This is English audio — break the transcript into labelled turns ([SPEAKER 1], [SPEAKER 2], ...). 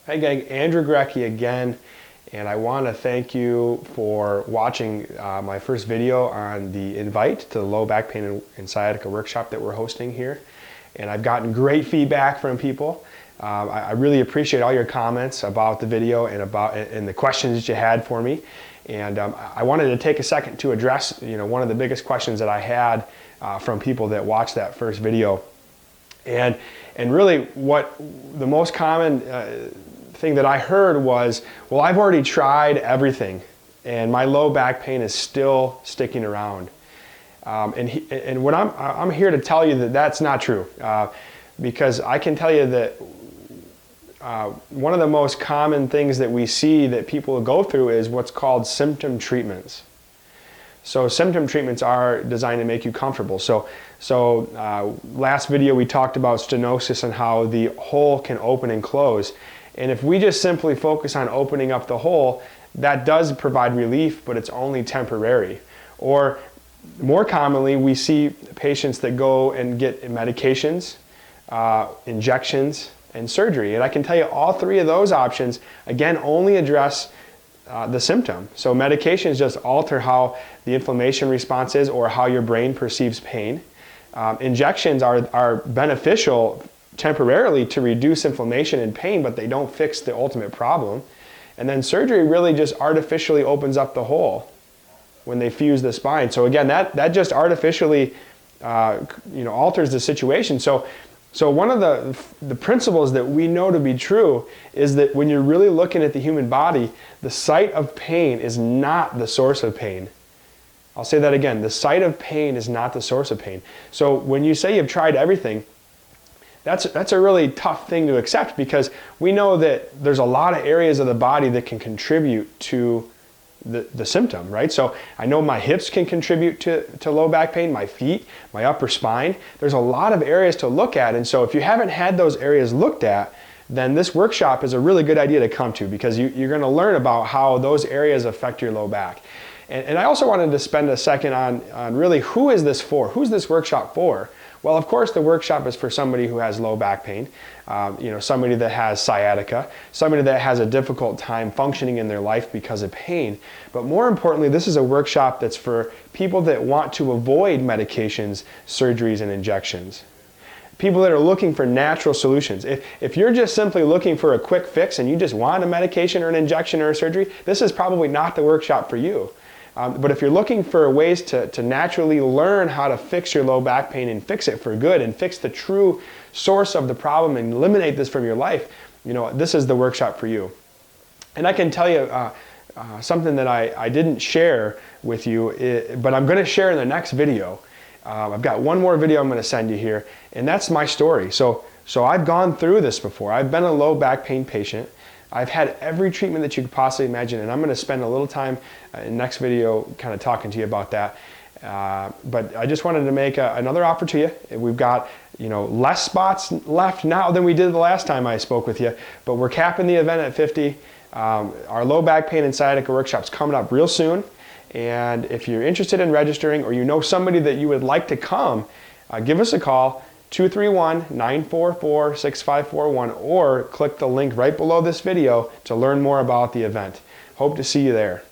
[SPEAKER 1] Hey gang, Andrew Grecki again, and I want to thank you for watching my first video on the invite to the low back pain and sciatica workshop that we're hosting here. And I've gotten great feedback from people. I really appreciate all your comments about the video and the questions that you had for me. And I wanted to take a second to address one of the biggest questions that I had from people that watched that first video. And really what the most common thing that I heard was, well, I've already tried everything and my low back pain is still sticking around. And what I'm here to tell you that that's not true, because I can tell you that one of the most common things that we see that people go through is what's called symptom treatments. So symptom treatments are designed to make you comfortable. So last video we talked about stenosis and how the hole can open and close. And if we just simply focus on opening up the hole, that does provide relief, but it's only temporary. Or more commonly, we see patients that go and get medications, injections, and surgery. And I can tell you all three of those options, again, only address the symptom. So medications just alter how the inflammation response is or how your brain perceives pain. Injections are beneficial temporarily to reduce inflammation and pain, but they don't fix the ultimate problem. And then surgery really just artificially opens up the hole when they fuse the spine. So again, that just artificially alters the situation. So one of the principles that we know to be true is that when you're really looking at the human body, the site of pain is not the source of pain. I'll say that again, the site of pain is not the source of pain. So when you say you've tried everything, that's a really tough thing to accept, because we know that there's a lot of areas of the body that can contribute to the symptom, right? So I know my hips can contribute to low back pain, my feet, my upper spine. There's a lot of areas to look at. And so if you haven't had those areas looked at, then this workshop is a really good idea to come to, because you're going to learn about how those areas affect your low back. And I also wanted to spend a second on really who is this for? Who's this workshop for? Well, of course, the workshop is for somebody who has low back pain, somebody that has sciatica, somebody that has a difficult time functioning in their life because of pain. But more importantly, this is a workshop that's for people that want to avoid medications, surgeries, and injections. People that are looking for natural solutions. If you're just simply looking for a quick fix and you just want a medication or an injection or a surgery, this is probably not the workshop for you. But if you're looking for ways to naturally learn how to fix your low back pain and fix it for good and fix the true source of the problem and eliminate this from your life, this is the workshop for you. And I can tell you something that I didn't share with you, but I'm going to share in the next video. I've got one more video I'm going to send you here, and that's my story. So I've gone through this before. I've been a low back pain patient. I've had every treatment that you could possibly imagine, and I'm going to spend a little time in the next video kind of talking to you about that. But I just wanted to make another offer to you. We've got less spots left now than we did the last time I spoke with you, but we're capping the event at 50. Our low back pain and sciatica workshop's coming up real soon, and if you're interested in registering or you know somebody that you would like to come, give us a call. 231-944-6541, or click the link right below this video to learn more about the event. Hope to see you there.